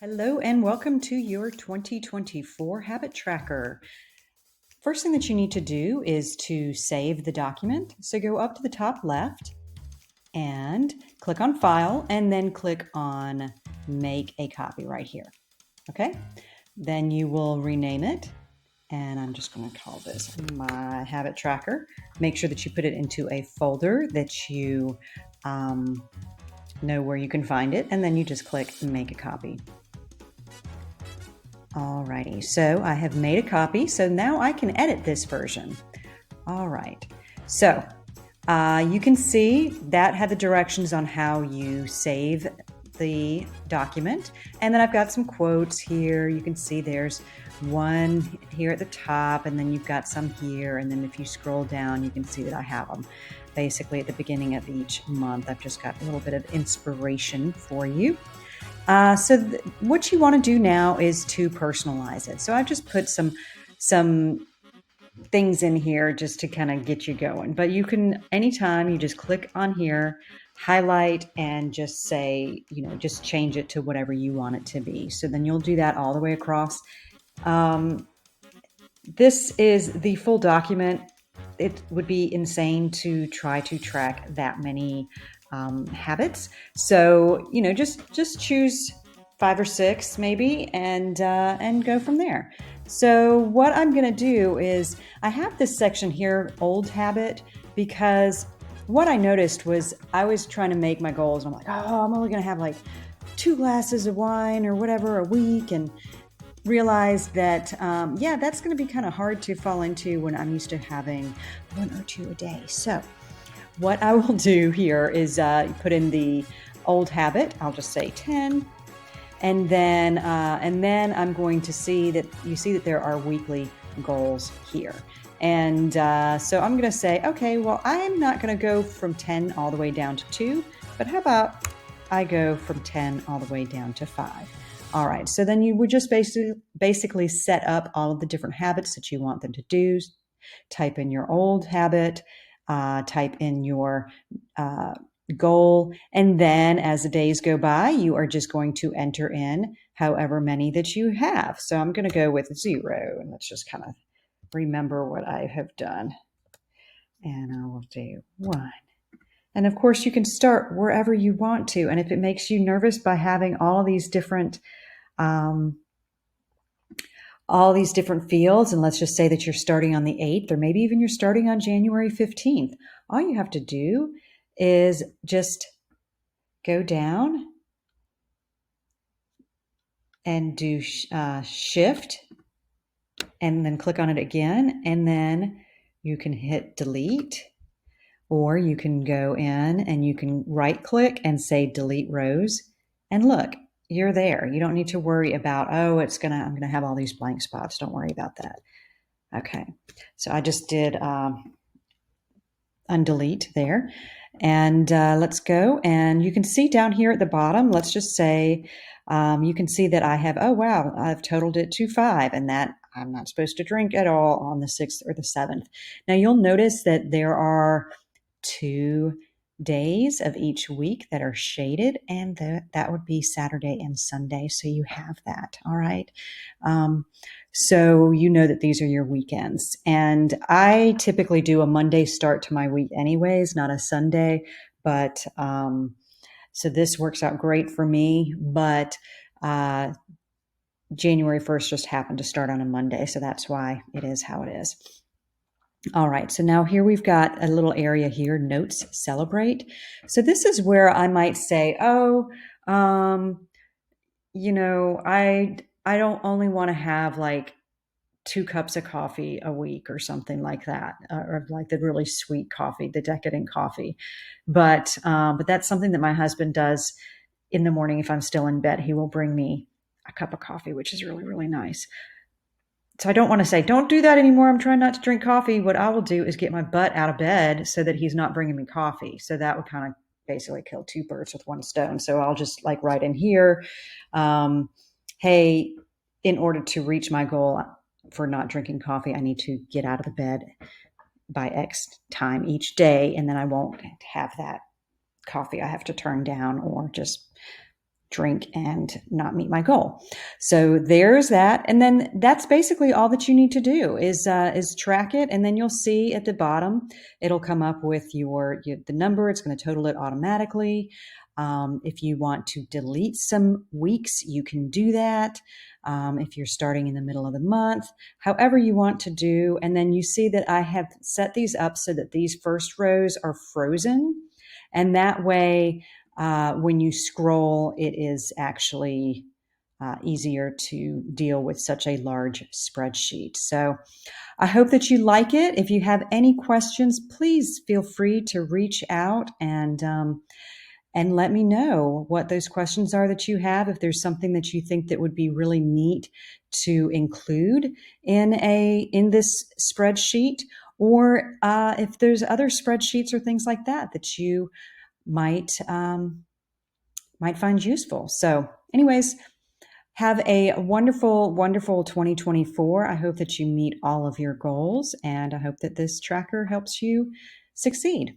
Hello and welcome to your 2024 habit tracker. First thing that you need to do is to save the document. So go up to the top left and click on File and then click on Make a Copy right here. Okay, then you will rename it, and I'm just going to call this my habit tracker. Make sure that you put it into a folder that you know where you can find it, and then you just click Make a Copy. Alrighty, so I have made a copy, so now I can edit this version. All right, so you can see that had the directions on how you save the document. And then I've got some quotes here. You can see there's one here at the top, and then you've got some here. And then if you scroll down, you can see that I have them basically at the beginning of each month. I've just got a little bit of inspiration for you. What you want to do now is to personalize it. So I've just put some things in here just to kind of get you going. But you can, anytime you just click on here, highlight, and just say, just change it to whatever you want it to be. So then you'll do that all the way across. This is the full document. It would be insane to try to track that many habits. So just choose 5 or 6 maybe, and go from there. So what I'm going to do is I have this section here, old habit, because what I noticed was I was trying to make my goals. I'm like, oh, I'm only going to have like 2 glasses of wine or whatever a week, and realized that, that's going to be kind of hard to fall into when I'm used to having 1 or 2 a day. So what I will do here is put in the old habit. I'll just say 10. And then I'm going to see that there are weekly goals here. And so I'm going to say, okay, well, I'm not going to go from 10 all the way down to 2, but how about I go from 10 all the way down to 5? All right, so then you would just basically set up all of the different habits that you want them to do. Type in your old habit, type in your goal, and then as the days go by, you are just going to enter in however many that you have. So I'm going to go with 0, and let's just kind of remember what I have done. And I will do 1. And of course, you can start wherever you want to. And if it makes you nervous by having all these different fields, and let's just say that you're starting on the 8th, or maybe even you're starting on January 15th, all you have to do is just go down and do shift, and then click on it again, and then you can hit delete, or you can go in and you can right click and say delete rows, and look, you're there. You don't need to worry about, oh, I'm going to have all these blank spots. Don't worry about that. Okay, so I just did undelete there, and let's go, and you can see down here at the bottom, let's just say you can see that I have, oh wow, I've totaled it to 5, and that I'm not supposed to drink at all on the 6th or the 7th. Now you'll notice that there are 2 days of each week that are shaded, and that would be Saturday and Sunday. So you have that. All right. So you know that these are your weekends. And I typically do a Monday start to my week anyways, not a Sunday. But so this works out great for me. But January 1st just happened to start on a Monday. So that's why it is how it is. All right, so now here we've got a little area here, notes, celebrate. So this is where I might say, oh, I don't only want to have like 2 cups of coffee a week or something like that, or like the really sweet coffee, the decadent coffee. But that's something that my husband does in the morning. If I'm still in bed, he will bring me a cup of coffee, which is really, really nice. So I don't want to say, don't do that anymore. I'm trying not to drink coffee. What I will do is get my butt out of bed so that he's not bringing me coffee. So that would kind of basically kill 2 birds with 1 stone. So I'll just like write in here, hey, in order to reach my goal for not drinking coffee, I need to get out of the bed by X time each day. And then I won't have that coffee I have to turn down, or just drink and not meet my goal. So there's that. And then that's basically all that you need to do is track it. And then you'll see at the bottom, it'll come up with the number. It's going to total it automatically. If you want to delete some weeks, you can do that. If you're starting in the middle of the month, however you want to do. And then you see that I have set these up so that these first rows are frozen. And that way, when you scroll, it is actually easier to deal with such a large spreadsheet. So I hope that you like it. If you have any questions, please feel free to reach out and let me know what those questions are that you have. If there's something that you think that would be really neat to include in this spreadsheet, or if there's other spreadsheets or things like that that you might find useful. So, anyways, have a wonderful, wonderful 2024. I hope that you meet all of your goals, and I hope that this tracker helps you succeed.